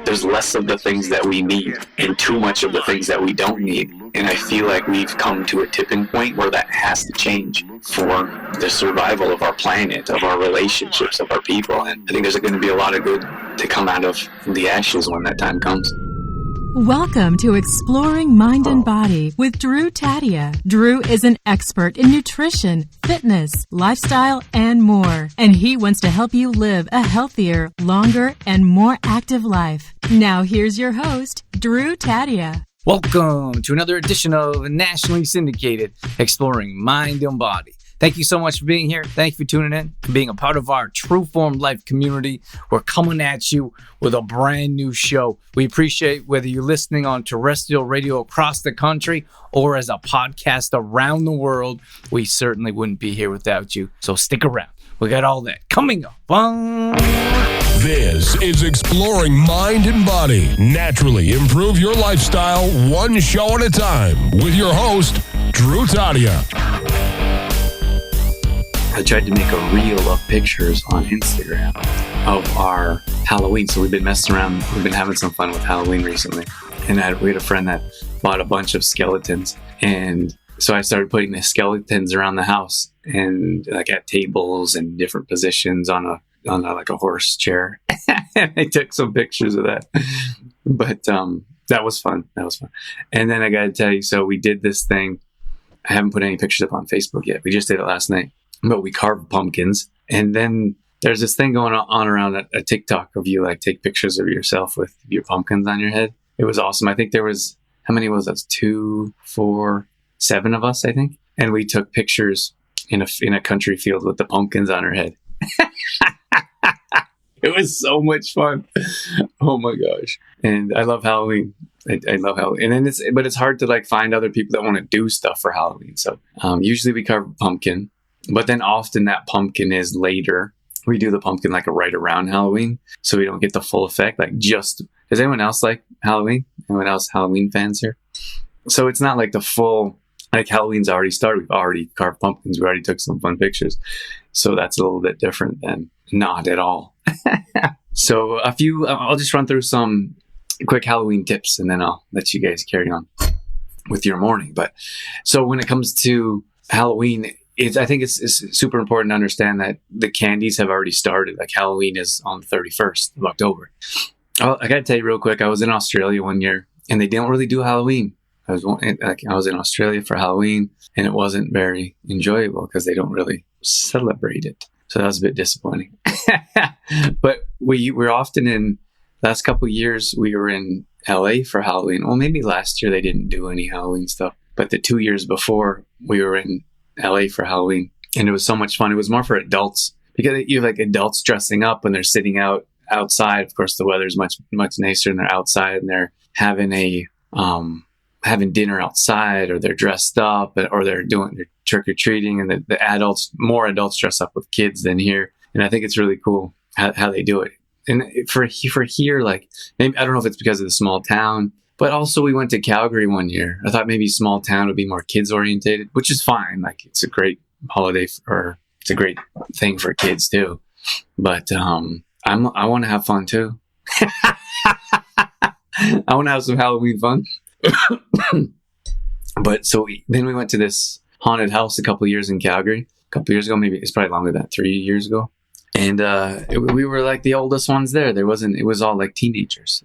there's less of the things that we need and too much of the things that we don't need. And I feel like we've come to a tipping point where that has to change for the survival of our planet, of our relationships, of our people. And I think there's going to be a lot of good to come out of the ashes when that time comes. Welcome to Exploring Mind and Body with Drew Tadia. Drew is an expert in nutrition, fitness, lifestyle, and more. And he wants to help you live a healthier, longer, and more active life. Now here's your host, Drew Tadia. Welcome to another edition of nationally syndicated Exploring Mind and Body. Thank you so much for being here. Thank you for tuning in and being a part of our True Form Life community. We're coming at you with a brand new show. We appreciate whether you're listening on terrestrial radio across the country or as a podcast around the world. We certainly wouldn't be here without you. So stick around. We got all that coming up. This is Exploring Mind and Body. Naturally improve your lifestyle one show at a time with your host, Drew Tadia. I tried to make a reel of pictures on Instagram of our Halloween. So we've been messing around. We've been having some fun with Halloween recently. And we had a friend that bought a bunch of skeletons. And so I started putting the skeletons around the house and like at tables and different positions on a like a horse chair. And I took some pictures of that. But that was fun. And then I got to tell you, so we did this thing. I haven't put any pictures up on Facebook yet. We just did it last night. But we carved pumpkins. And then there's this thing going on around a TikTok of you like take pictures of yourself with your pumpkins on your head. It was awesome. I think there was, how many was us? 2, 4, 7 of us, I think. And we took pictures in a country field with the pumpkins on our head. It was so much fun. Oh my gosh. And I love Halloween. I love Halloween. And then but it's hard to like find other people that want to do stuff for Halloween. So usually we carve a pumpkin. But then often that pumpkin is later. We do the pumpkin like right around Halloween, so we don't get the full effect. Does anyone else like Halloween? Anyone else Halloween fans here? So it's not like the full, like Halloween's already started. We've already carved pumpkins. We already took some fun pictures. So that's a little bit different than not at all. So I'll just run through some quick Halloween tips and then I'll let you guys carry on with your morning. But so when it comes to Halloween, I think it's super important to understand that the candies have already started. Like Halloween is on the 31st of October. I got to tell you real quick, I was in Australia one year and they don't really do Halloween. I was in Australia for Halloween and it wasn't very enjoyable because they don't really celebrate it. So that was a bit disappointing. But we're often in, last couple of years, we were in LA for Halloween. Well, maybe last year they didn't do any Halloween stuff. But the 2 years before, we were in LA for Halloween, and it was so much fun. It was more for adults because you have like adults dressing up when they're sitting outside. Of course, the weather's much nicer, and they're outside and they're having having dinner outside, or they're dressed up, or they're trick or treating, and more adults dress up with kids than here. And I think it's really cool how they do it. And for here, like maybe I don't know if it's because of the small town. But also we went to Calgary one year. I thought maybe small town would be more kids orientated, which is fine. Like it's a great holiday or it's a great thing for kids too. But I want to have fun too. I want to have some Halloween fun. But so then we went to this haunted house a couple of years in Calgary. A couple of years ago, maybe it's probably longer than that, 3 years ago. And we were like the oldest ones there. It was all like teenagers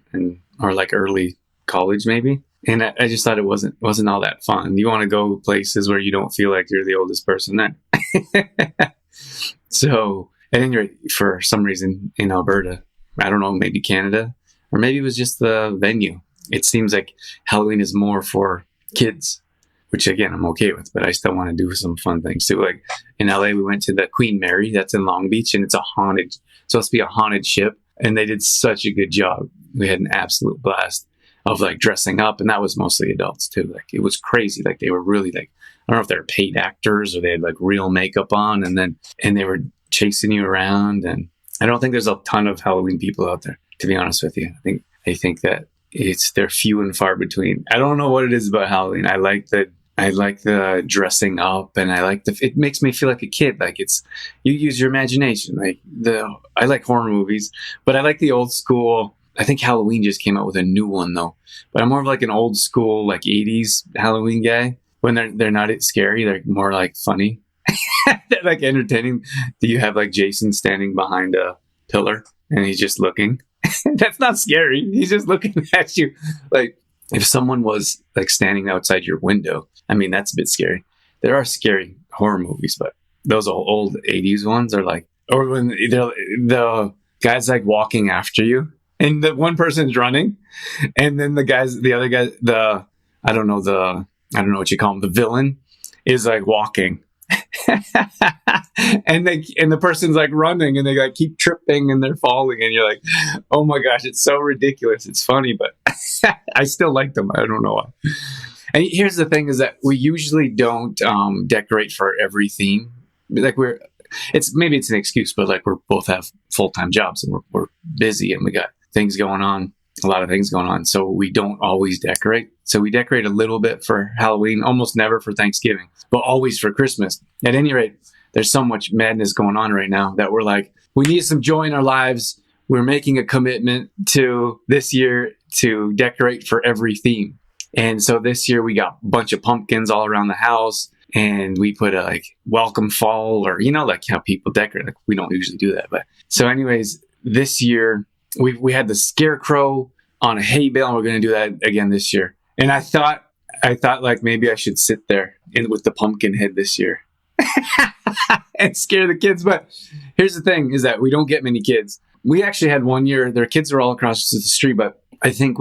or like early college maybe, and I just thought it wasn't all that fun. You want to go places where you don't feel like you're the oldest person there. So, and then you're for some reason in Alberta, I don't know, maybe Canada, or maybe it was just the venue. It seems like Halloween is more for kids, which again I'm okay with, but I still want to do some fun things too. Like in LA, we went to the Queen Mary, that's in Long Beach, and it's supposed to be a haunted ship, and they did such a good job. We had an absolute blast of like dressing up, and that was mostly adults too. Like it was crazy. Like they were really like, I don't know if they're paid actors or they had like real makeup on, and they were chasing you around. And I don't think there's a ton of Halloween people out there, to be honest with you. I think that they're few and far between. I don't know what it is about Halloween. I like the dressing up, and it makes me feel like a kid. Like you use your imagination. I like horror movies, but I like the old school I think Halloween just came out with a new one though. But I'm more of like an old school, like 80s Halloween guy. When they're not scary, they're more like funny. They're like entertaining. Do you have like Jason standing behind a pillar and he's just looking? That's not scary. He's just looking at you. Like if someone was like standing outside your window, I mean, that's a bit scary. There are scary horror movies, but those old 80s ones are like, or when the guy's like walking after you and the one person's running and then the other guy, I don't know what you call him, the villain is like walking. and the person's like running and they like keep tripping and they're falling and you're like, oh my gosh, it's so ridiculous. It's funny, but I still like them. I don't know why. And here's the thing is that we usually don't decorate for every theme. Like it's an excuse, but like we both have full-time jobs and we're busy and we got things going on, a lot of things going on. So we don't always decorate. So we decorate a little bit for Halloween, almost never for Thanksgiving, but always for Christmas. At any rate, there's so much madness going on right now that we're like, we need some joy in our lives. We're making a commitment to this year to decorate for every theme. And so this year we got a bunch of pumpkins all around the house and we put a like welcome fall or, like how people decorate. Like, we don't usually do that. But so anyways, this year we had the scarecrow on a hay bale and we're going to do that again this year. And I thought like maybe I should sit there with the pumpkin head this year and scare the kids. But here's the thing is that we don't get many kids. We actually had one year, their kids were all across the street, but I think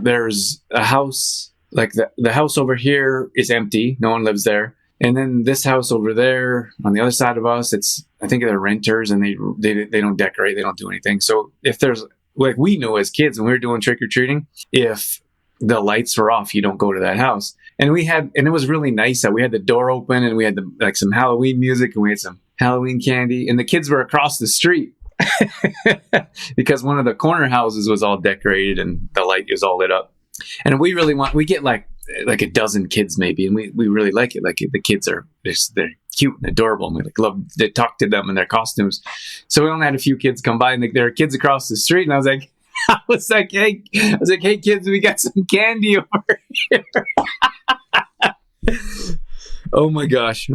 there's a house, like the house over here is empty. No one lives there. And then this house over there on the other side of us, I think they're renters and they don't decorate. They don't do anything. So if there's, like we knew as kids when we were doing trick or treating, if the lights were off, you don't go to that house. And it was really nice that we had the door open and we had like some Halloween music and we had some Halloween candy and the kids were across the street because one of the corner houses was all decorated and the light was all lit up. And we get like a dozen kids maybe. And we really like it. Like the kids they're cute and adorable. And we like love to talk to them in their costumes. So we only had a few kids come by and there are kids across the street. And I was like, hey kids, we got some candy over here. Oh my gosh.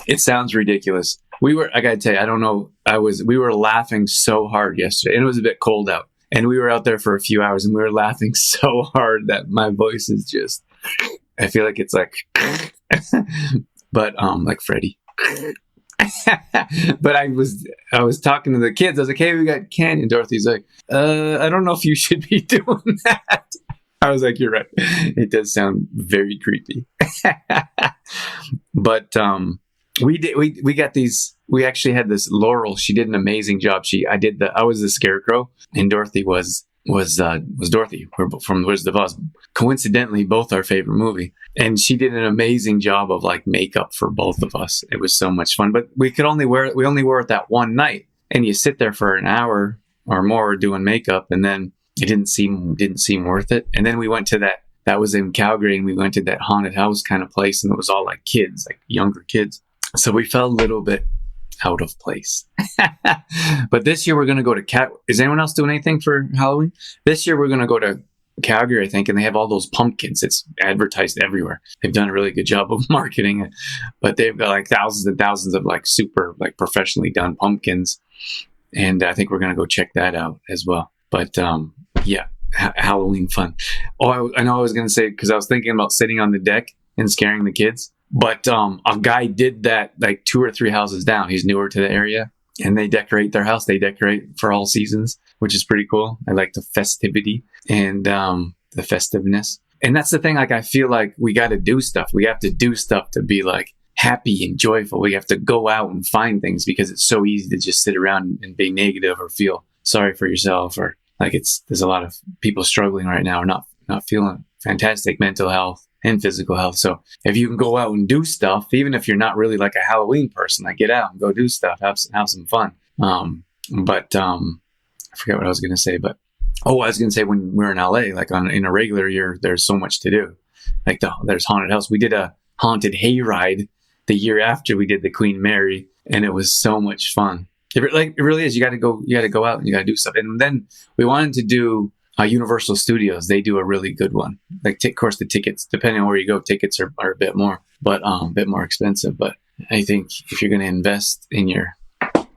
It sounds ridiculous. I gotta tell you, I don't know. We were laughing so hard yesterday and it was a bit cold out and we were out there for a few hours and we were laughing so hard that my voice is just, I feel like it's like, but, like Freddie. But I was talking to the kids. I was like, hey, we got candy. And Dorothy's like, I don't know if you should be doing that. I was like, you're right. It does sound very creepy. But, we got these, we actually had this Laurel. She did an amazing job. I was the scarecrow and Dorothy was Dorothy. We're from Wizard of Oz. Coincidentally, both our favorite movie. And she did an amazing job of like makeup for both of us. It was so much fun, but we only wore it that one night and you sit there for an hour or more doing makeup and then it didn't seem worth it. And then we went to that was in Calgary and we went to that haunted house kind of place and it was all like kids, like younger kids. So we felt a little bit out of place. But this year we're going to go to Is anyone else doing anything for Halloween? This year we're going to go to Calgary, I think, and they have all those pumpkins. It's advertised everywhere. They've done a really good job of marketing it, but they've got like thousands and thousands of like super like professionally done pumpkins. And I think we're going to go check that out as well. But yeah, Halloween fun. Oh, I know I was going to say, because I was thinking about sitting on the deck and scaring the kids. But a guy did that like 2 or 3 houses down. He's newer to the area and they decorate their house. They decorate for all seasons, which is pretty cool. I like the festivity and the festiveness. And that's the thing. Like, I feel like we got to do stuff. We have to do stuff to be like happy and joyful. We have to go out and find things because it's so easy to just sit around and be negative or feel sorry for yourself or like there's a lot of people struggling right now or not feeling fantastic mental health and physical health. So if you can go out and do stuff, even if you're not really like a Halloween person, like get out and go do stuff, have some fun. But I forget what I was going to say, but I was going to say when we're in LA, like in a regular year, there's so much to do. Like there's haunted house. We did a haunted hayride the year after we did the Queen Mary and it was so much fun. It really is. You got to go out and you got to do stuff. And then we wanted to do Universal Studios. They do a really good one. Like, of course, the tickets, depending on where you go, tickets are a bit more, but a bit more expensive. But I think if you're going to invest in your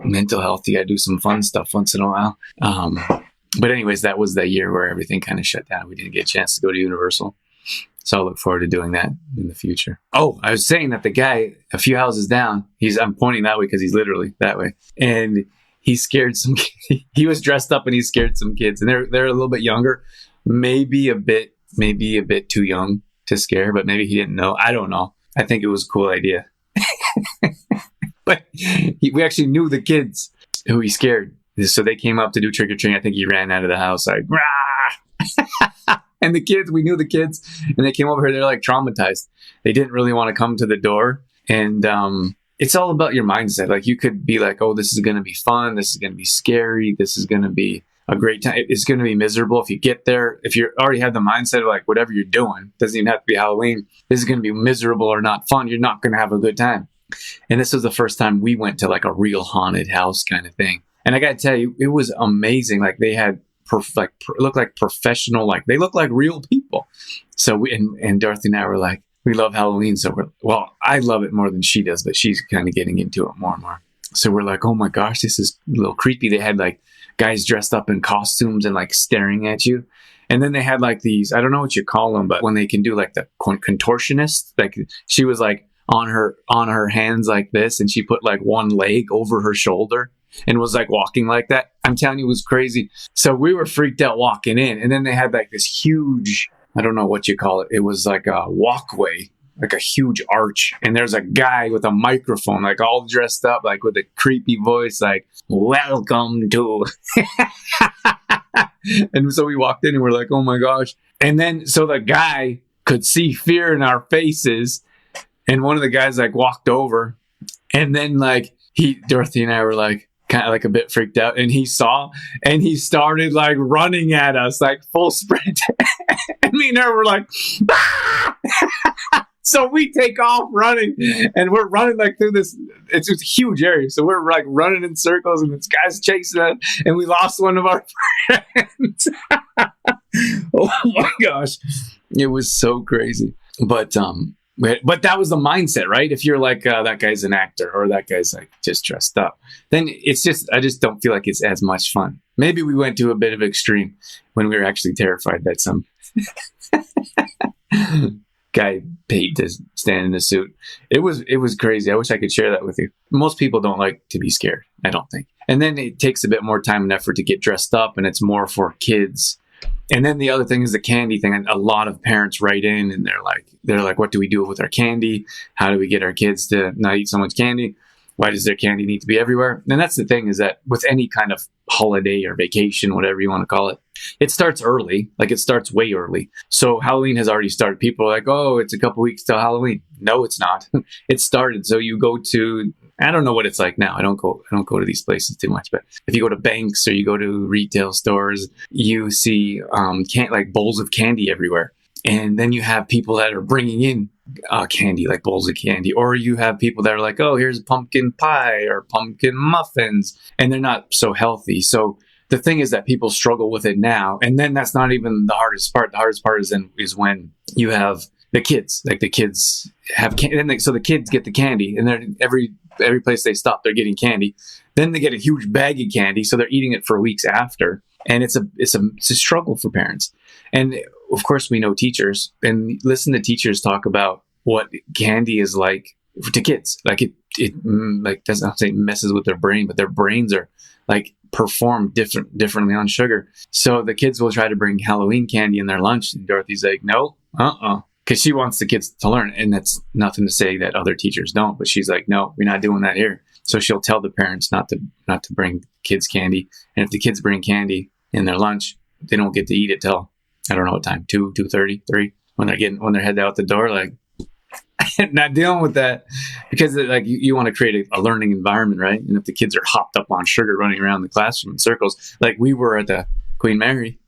mental health, you got to do some fun stuff once in a while. But anyways, that was the year where everything kind of shut down. We didn't get a chance to go to Universal. So I look forward to doing that in the future. Oh, I was saying that the guy a few houses down, I'm pointing that way because he's literally that way. And he scared some he was dressed up and he scared some kids. And they're a little bit younger, maybe a bit too young to scare, but maybe he didn't know. I don't know. I think it was a cool idea. But we actually knew the kids who he scared. So they came up to do trick-or-treating. I think he ran out of the house like, rah! And the kids, we knew the kids, and they came over here. They're like traumatized. They didn't really want to come to the door. And it's all about your mindset. Like, you could be like, oh, this is going to be fun. This is going to be scary. This is going to be a great time. It's going to be miserable if you get there. If you already have the mindset of like, whatever you're doing, doesn't even have to be Halloween. This is going to be miserable or not fun. You're not going to have a good time. And this was the first time we went to like a real haunted house kind of thing. And I got to tell you, it was amazing. Like, they had looked like professional, like they look like real people. So and Dorothy and I were like, we love Halloween. So I love it more than she does, but she's kind of getting into it more and more. So we're like, oh my gosh, this is a little creepy. They had like guys dressed up in costumes and like staring at you. And then they had like these, I don't know what you call them, but when they can do like the contortionist, like she was like on her hands like this, and she put like one leg over her shoulder and was like walking like that. I'm telling you, it was crazy. So we were freaked out walking in. And then they had like this huge, I don't know what you call it. It was like a walkway, like a huge arch. And there's a guy with a microphone, like all dressed up, like with a creepy voice, like, welcome to. And so we walked in and we're like, oh my gosh. And then, so the guy could see fear in our faces. And one of the guys like walked over, and then like Dorothy and I were like, kind of like a bit freaked out, and he saw, and he started like running at us, like full sprint. And me and her were like, ah! So we take off running, and we're running like through this, it's a huge area. So we're like running in circles, and this guy's chasing us, and we lost one of our friends. Oh my gosh. It was so crazy. But that was the mindset, right? If you're like, that guy's an actor, or that guy's like just dressed up, then it's just, I just don't feel like it's as much fun. Maybe we went to a bit of extreme when we were actually terrified that some guy paid to stand in a suit. It was crazy. I wish I could share that with you. Most people don't like to be scared, I don't think. And then it takes a bit more time and effort to get dressed up, and it's more for kids. And then the other thing is the candy thing. And a lot of parents write in and they're like, what do we do with our candy? How do we get our kids to not eat so much candy? Why does their candy need to be everywhere? And that's the thing, is that with any kind of holiday or vacation, whatever you want to call it, it starts early. Like, it starts way early. So Halloween has already started. People are like, oh, it's a couple weeks till Halloween. No, it's not. It started. So you go to, I don't know what it's like now. I don't go to these places too much, but if you go to banks or you go to retail stores, you see like bowls of candy everywhere. And then you have people that are bringing in candy, like bowls of candy, or you have people that are like, oh, here's pumpkin pie or pumpkin muffins, and they're not so healthy. So the thing is that people struggle with it now. And then that's not even the hardest part. The hardest part is when you have the kids, like the kids have candy. So the kids get the candy, and they're every place they stop, they're getting candy. Then they get a huge bag of candy. So they're eating it for weeks after. And it's a struggle for parents. And of course we know teachers, and listen to teachers talk about what candy is like to kids. Like it like doesn't say messes with their brain, but their brains are like perform differently on sugar. So the kids will try to bring Halloween candy in their lunch, and Dorothy's like, no, because she wants the kids to learn. And that's nothing to say that other teachers don't, but she's like, no, we're not doing that here. So she'll tell the parents not to bring kids candy. And if the kids bring candy in their lunch, they don't get to eat it till, I don't know what time, 2:30, 3, when they're headed out the door. Like, not dealing with that, because like you want to create a learning environment, right? And if the kids are hopped up on sugar running around the classroom in circles, like we were at the Queen Mary,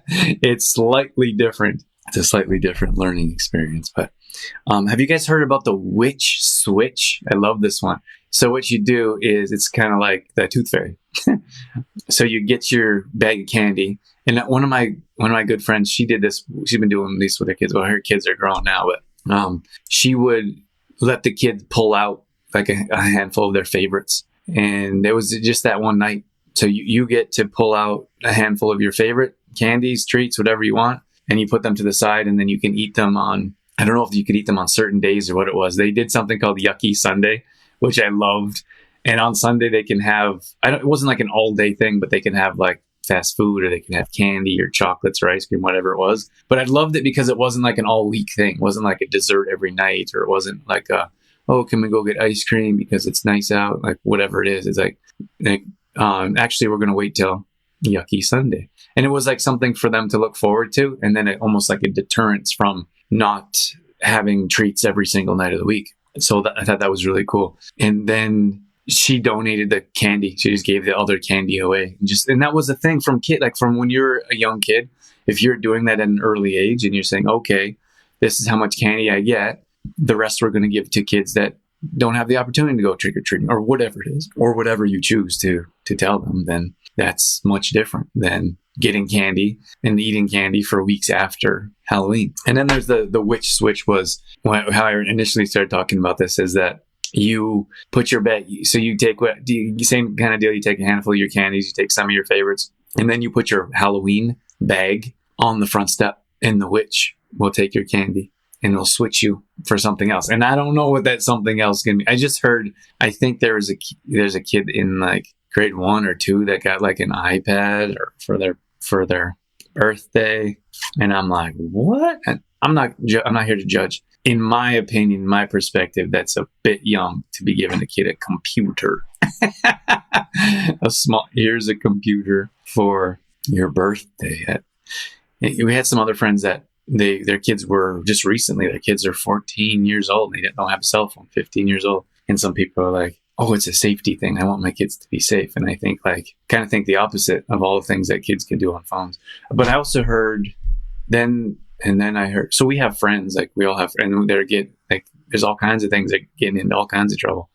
it's slightly different. It's a slightly different learning experience. But have you guys heard about the witch switch? I love this one. So what you do is it's kind of like the tooth fairy. So you get your bag of candy, and one of my good friends, she did this. She's been doing this with her kids. Well, her kids are grown now, but she would let the kids pull out like a handful of their favorites, and it was just that one night. So you get to pull out a handful of your favorite candies, treats, whatever you want, and you put them to the side, and then you can eat them on. I don't know if you could eat them on certain days or what it was. They did something called Yucky Sunday, which I loved. And on Sunday, they can have, it wasn't like an all day thing, but they can have like fast food, or they can have candy or chocolates or ice cream, whatever it was. But I loved it because it wasn't like an all week thing. It wasn't like a dessert every night, or it wasn't like can we go get ice cream because it's nice out? Like whatever it is. It's like actually, we're going to wait till Yucky Sunday. And it was like something for them to look forward to. And then it almost like a deterrence from not having treats every single night of the week. So I thought that was really cool. And then she donated the candy. She just gave the other candy away. And that was a thing from when you're a young kid, if you're doing that at an early age and you're saying, okay, this is how much candy I get, the rest we're going to give to kids that don't have the opportunity to go trick or treating, or whatever it is, or whatever you choose to tell them, then that's much different than getting candy and eating candy for weeks after Halloween. And then there's the witch switch was how I initially started talking about this, is that you put your bet. So you take same kind of deal. You take a handful of your candies, you take some of your favorites, and then you put your Halloween bag on the front step, and the witch will take your candy and it'll switch you for something else. And I don't know what that something else can be. I just heard, I think there's a kid in like grade 1 or 2 that got like an iPad or for their birthday. And I'm like, what? And I'm not here to judge. In my opinion, my perspective, that's a bit young to be giving a kid a computer. Here's a computer for your birthday. We had some other friends that their kids were just recently, their kids are 14 years old. They don't have a cell phone, 15 years old. And some people are like, oh, it's a safety thing. I want my kids to be safe. And I think kind of think the opposite of all the things that kids can do on phones. But I also heard so we have friends, like we all have, and there's all kinds of things that getting into all kinds of trouble.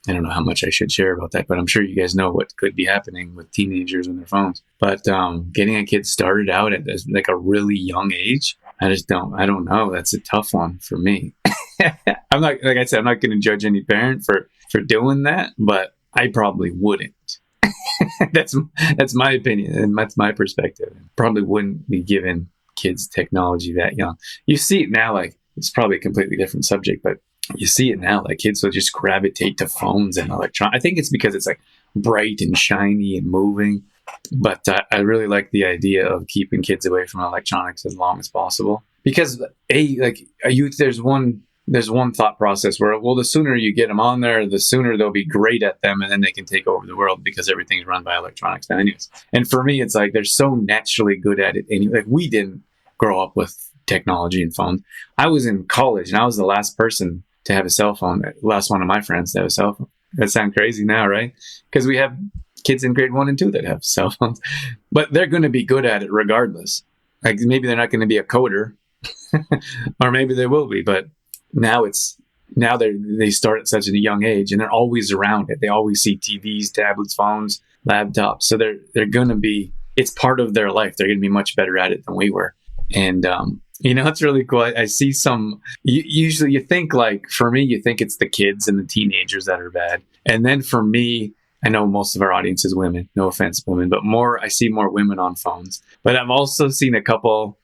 I don't know how much I should share about that, but I'm sure you guys know what could be happening with teenagers and their phones. But getting a kid started out at like a really young age, I don't know. That's a tough one for me. I'm not, like I said, I'm not going to judge any parent for doing that, but I probably wouldn't. That's my opinion, and that's my perspective. Probably wouldn't be giving kids technology that young. You see it now, like it's probably a completely different subject, but you see it now, like kids will just gravitate to phones and electronics. I think it's because it's like bright and shiny and moving. But I really like the idea of keeping kids away from electronics as long as possible. Because there's one thought process where, well, the sooner you get them on there, the sooner they'll be great at them, and then they can take over the world because everything's run by electronics now anyways. And for me, it's like they're so naturally good at it. And like we didn't grow up with technology and phones. I was in college and I was the last person to have a cell phone, last one of my friends to have a cell phone. That sounds crazy now, right? Because we have kids in grade 1 and 2 that have cell phones, but they're going to be good at it regardless. Like maybe they're not going to be a coder, or maybe they will be, but now they start at such a young age and they're always around it. They always see TVs, tablets, phones, laptops. So they're going to be, it's part of their life. They're going to be much better at it than we were. And, it's really cool. I see usually you think like, for me, you think it's the kids and the teenagers that are bad. And then for me, I know most of our audience is women, no offense, women, but I see more women on phones. But I've also seen a couple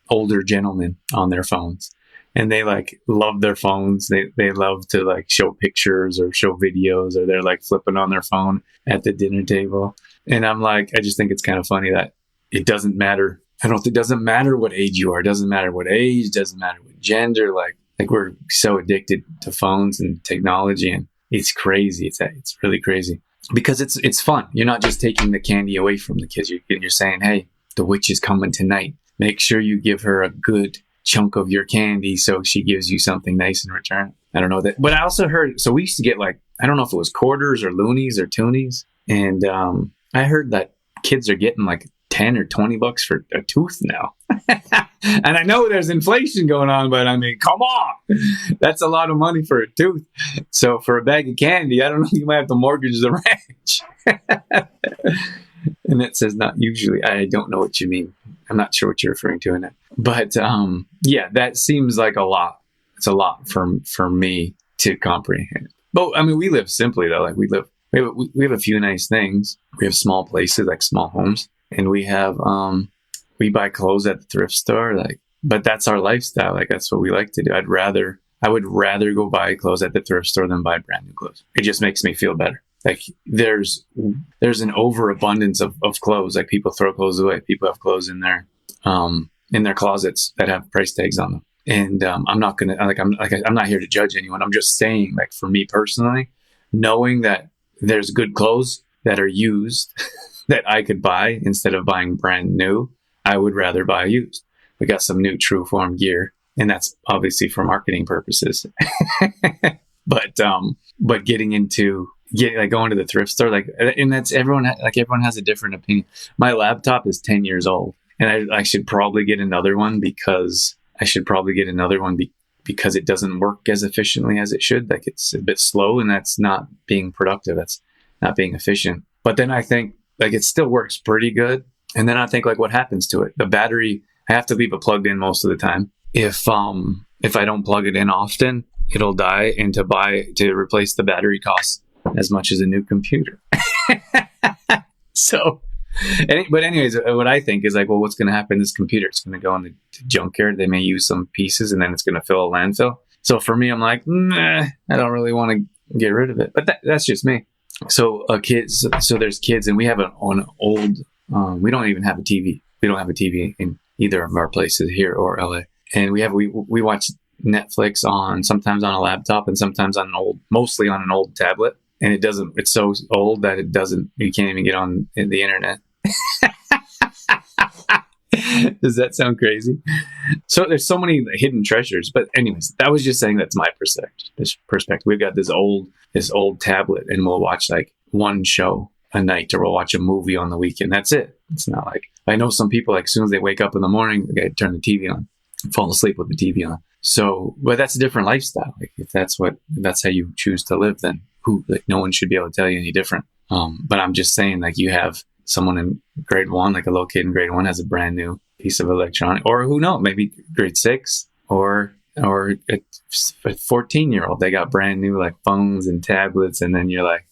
older gentlemen on their phones, and they like love their phones. They love to like show pictures or show videos, or they're like flipping on their phone at the dinner table. And I'm like, I just think it's kind of funny that it doesn't matter. It doesn't matter what age you are. It doesn't matter what age, doesn't matter what gender. Like we're so addicted to phones and technology, and it's crazy. It's really crazy because it's fun. You're not just taking the candy away from the kids. You're saying, hey, the witch is coming tonight. Make sure you give her a good chunk of your candy so she gives you something nice in return. I don't know that. But I also heard, so we used to get like, I don't know if it was quarters or loonies or toonies. And I heard that kids are getting like 10 or $20 for a tooth now. And I know there's inflation going on, but I mean, come on. That's a lot of money for a tooth. So for a bag of candy, I don't know, you might have to mortgage the ranch. And it says not usually. I don't know what you mean. I'm not sure what you're referring to in it. But yeah, that seems like a lot. It's a lot for me to comprehend. But I mean, we live simply though. Like we have a few nice things. We have small places, like small homes, and we have we buy clothes at the thrift store. Like, but that's our lifestyle. Like that's what we like to do. I would rather go buy clothes at the thrift store than buy brand new clothes. It just makes me feel better. Like there's an overabundance of clothes. Like people throw clothes away. People have clothes in their closets that have price tags on them. And I'm not here to judge anyone. I'm just saying, like for me personally, knowing that there's good clothes that are used that I could buy instead of buying brand new, I would rather buy used. We got some new True Form gear, and that's obviously for marketing purposes. But going to the thrift store, and that's everyone has a different opinion. My laptop is 10 years old, and I should probably get another one because it doesn't work as efficiently as it should. Like it's a bit slow, and that's not being productive. That's not being efficient. But then I think like it still works pretty good. And then I think like what happens to it? The battery, I have to leave it plugged in most of the time. If I don't plug it in often, it'll die, and to replace the battery costs as much as a new computer. But anyways, what I think is like, well, what's going to happen to this computer? It's going to go in the junkyard. They may use some pieces, and then it's going to fill a landfill. So for me, I'm like, I don't really want to get rid of it. But that's just me. So there's kids, and we have an old. We don't even have a TV. We don't have a TV in either of our places here or LA. And we watch Netflix sometimes on a laptop and sometimes mostly on an old tablet. And it's so old that you can't even get on the internet. Does that sound crazy? So there's so many hidden treasures. But anyways, I was just saying that's my perspective. We've got this old tablet, and we'll watch like one show a night, or we'll watch a movie on the weekend. That's it. It's not like, I know some people, like as soon as they wake up in the morning, they turn the TV on, fall asleep with the TV on. So, but that's a different lifestyle. Like if that's how you choose to live, then no one should be able to tell you any different. But I'm just saying, like you have someone in grade 1, like a little kid in grade 1 has a brand new piece of electronic, or who knows, maybe grade 6 or a 14-year-old, they got brand new like phones and tablets. And then you're like,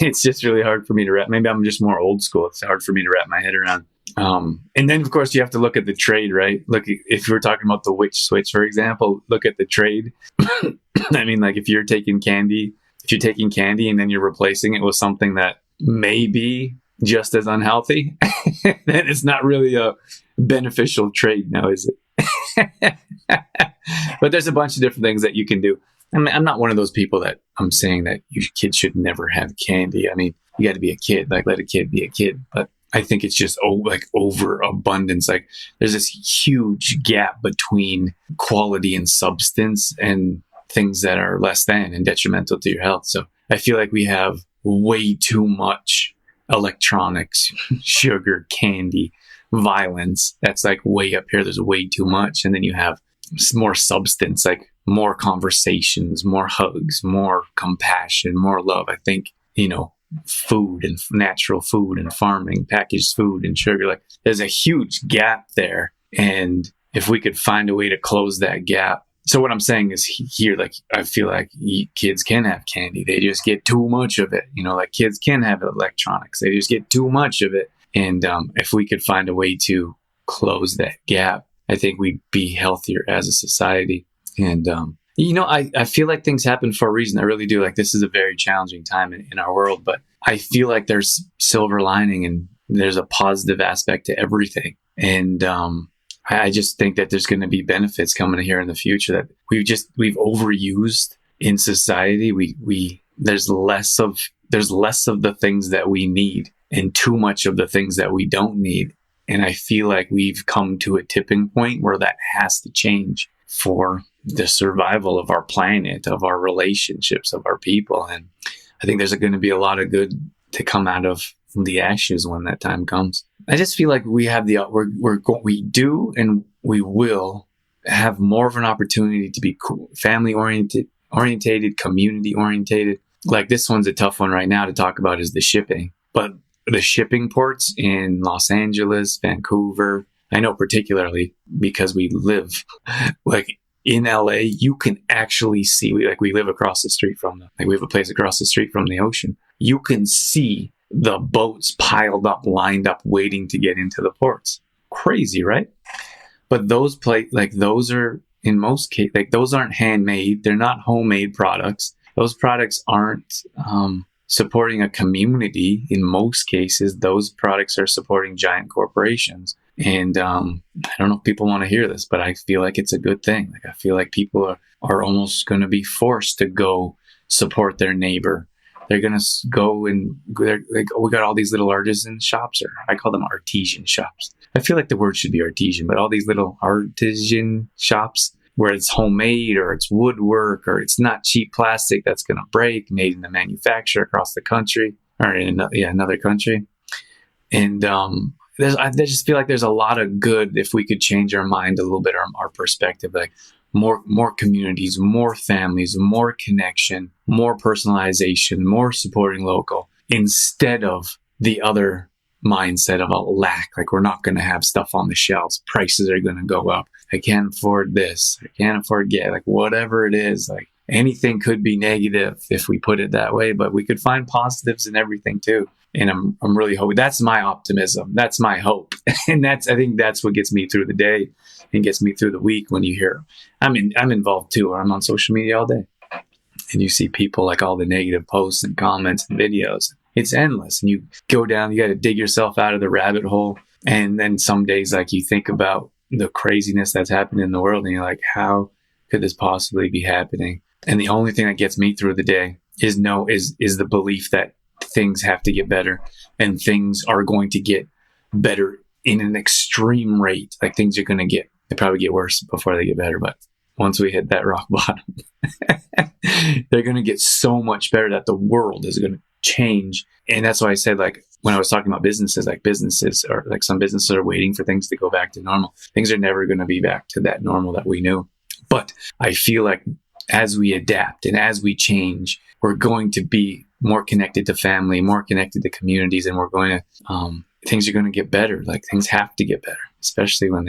it's just really hard for me to wrap. Maybe I'm just more old school. It's hard for me to wrap my head around. And then of course you have to look at the trade, right? Look, if we're talking about the witch switch, for example, look at the trade. I mean, like if you're taking candy and then you're replacing it with something that may be just as unhealthy, then it's not really a beneficial trade now, is it? But there's a bunch of different things that you can do. I mean, I'm not one of those people that I'm saying that kids should never have candy. I mean, you got to be a kid, like let a kid be a kid. But I think it's just overabundance. Like there's this huge gap between quality and substance and things that are less than and detrimental to your health. So I feel like we have way too much electronics, sugar, candy, violence. That's like way up here. There's way too much. And then you have more substance, like more conversations, more hugs, more compassion, more love. I think, food and natural food and farming, packaged food and sugar, like there's a huge gap there. And if we could find a way to close that gap. So what I'm saying is here, like, I feel like kids can have candy. They just get too much of it. Like kids can have electronics. They just get too much of it. And if we could find a way to close that gap, I think we'd be healthier as a society. And, I feel like things happen for a reason. I really do. Like this is a very challenging time in our world, but I feel like there's silver lining and there's a positive aspect to everything. And I just think that there's going to be benefits coming here in the future that we've overused in society. There's less of the things that we need and too much of the things that we don't need. And I feel like we've come to a tipping point where that has to change for the survival of our planet, of our relationships, of our people. And I think there's going to be a lot of good to come out of the ashes when that time comes. I just feel like we have we do, and we will have more of an opportunity to be family orientated, community orientated. Like this one's a tough one right now to talk about is the shipping, but the shipping ports in Los Angeles, Vancouver, I know particularly because we live like in LA, you can actually see, we live across the street from them. Like we have a place across the street from the ocean. You can see the boats piled up, lined up, waiting to get into the ports. Crazy, right? But those those are in most cases, like those aren't handmade. They're not homemade products. Those products aren't supporting a community. In most cases, those products are supporting giant corporations. And I don't know if people want to hear this, but I feel like it's a good thing. Like I feel like people are almost going to be forced to go support their neighbor. They're going to go and they're like, we got all these little artisan shops, or I call them artesian shops. I feel like the word should be artesian, but all these little artisan shops where it's homemade or it's woodwork or it's not cheap plastic that's going to break, made in the manufacturer across the country or in another country. And I just feel like there's a lot of good if we could change our mind a little bit, our perspective, like more communities, more families, more connection, more personalization, more supporting local, instead of the other mindset of a lack. Like we're not going to have stuff on the shelves. Prices are going to go up. I can't afford this. I can't afford like whatever it is. Like anything could be negative if we put it that way, but we could find positives in everything too. And I'm really hoping that's my optimism. That's my hope. And I think that's what gets me through the day and gets me through the week. When you hear, I'm involved too, or I'm on social media all day and you see people like all the negative posts and comments and videos. It's endless. And you go down, you got to dig yourself out of the rabbit hole. And then some days, like you think about the craziness that's happening in the world and you're like, how could this possibly be happening? And the only thing that gets me through the day is the belief that things have to get better and things are going to get better in an extreme rate. Like things are going to they probably get worse before they get better. But once we hit that rock bottom, they're going to get so much better that the world is going to change. And that's why I said, like, when I was talking about businesses, or like some businesses are waiting for things to go back to normal. Things are never going to be back to that normal that we knew. But I feel like as we adapt and as we change, we're going to be more connected to family, more connected to communities, and we're going to, things are going to get better. Like things have to get better, especially when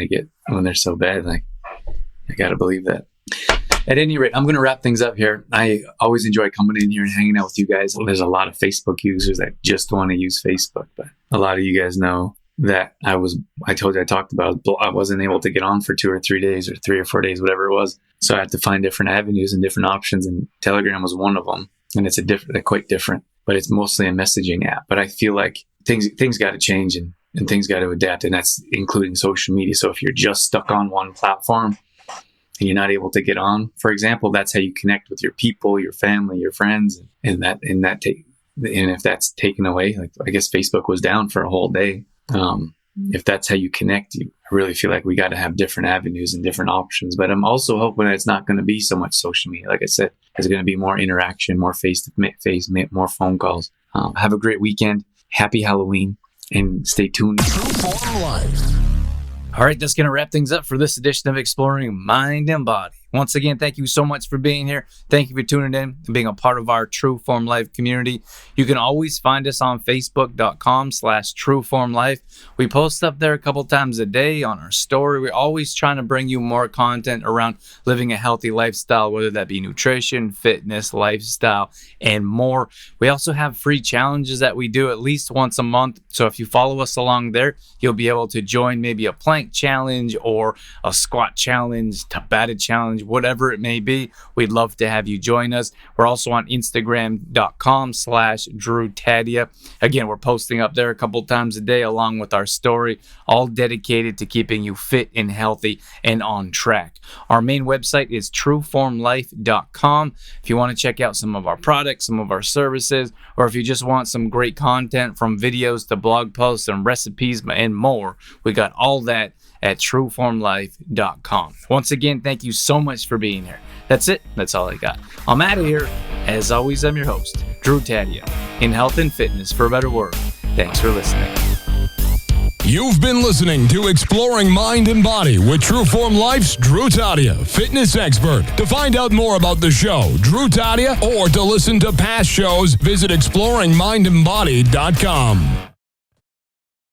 they're so bad. Like I got to believe that. At any rate, I'm going to wrap things up here. I always enjoy coming in here and hanging out with you guys. There's a lot of Facebook users that just want to use Facebook, but a lot of you guys know that I wasn't able to get on for 2 or 3 days or 3 or 4 days, whatever it was. So I had to find different avenues and different options, and Telegram was one of them. And it's quite different, but it's mostly a messaging app. But I feel like things got to change and things got to adapt, and that's including social media. So if you're just stuck on one platform and you're not able to get on, for example, that's how you connect with your people, your family, your friends, and if that's taken away, like I guess Facebook was down for a whole day. If that's how you connect, I really feel like we got to have different avenues and different options. But I'm also hoping that it's not going to be so much social media. Like I said, there's going to be more interaction, more face-to-face, more phone calls. Have a great weekend. Happy Halloween, and stay tuned. True Form Life. All right, that's going to wrap things up for this edition of Exploring Mind and Body. Once again, thank you so much for being here. Thank you for tuning in and being a part of our True Form Life community. You can always find us on Facebook.com/TrueFormLife. We post up there a couple times a day on our story. We're always trying to bring you more content around living a healthy lifestyle, whether that be nutrition, fitness, lifestyle, and more. We also have free challenges that we do at least once a month. So if you follow us along there, you'll be able to join maybe a plank challenge or a squat challenge, Tabata challenge, whatever it may be. We'd love to have you join us. We're also on Instagram.com/DrewTadia. Again, we're posting up there a couple times a day along with our story, all dedicated to keeping you fit and healthy and on track. Our main website is TrueFormLife.com. If you want to check out some of our products, some of our services, or if you just want some great content from videos to blog posts and recipes and more, we got all that at TrueFormLife.com. Once again, thank you so much for being here. That's it. That's all I got. I'm out of here. As always, I'm your host, Drew Tadia, in health and fitness for a better world. Thanks for listening. You've been listening to Exploring Mind and Body with Trueform Life's Drew Tadia, fitness expert. To find out more about the show, Drew Tadia, or to listen to past shows, visit exploringmindandbody.com.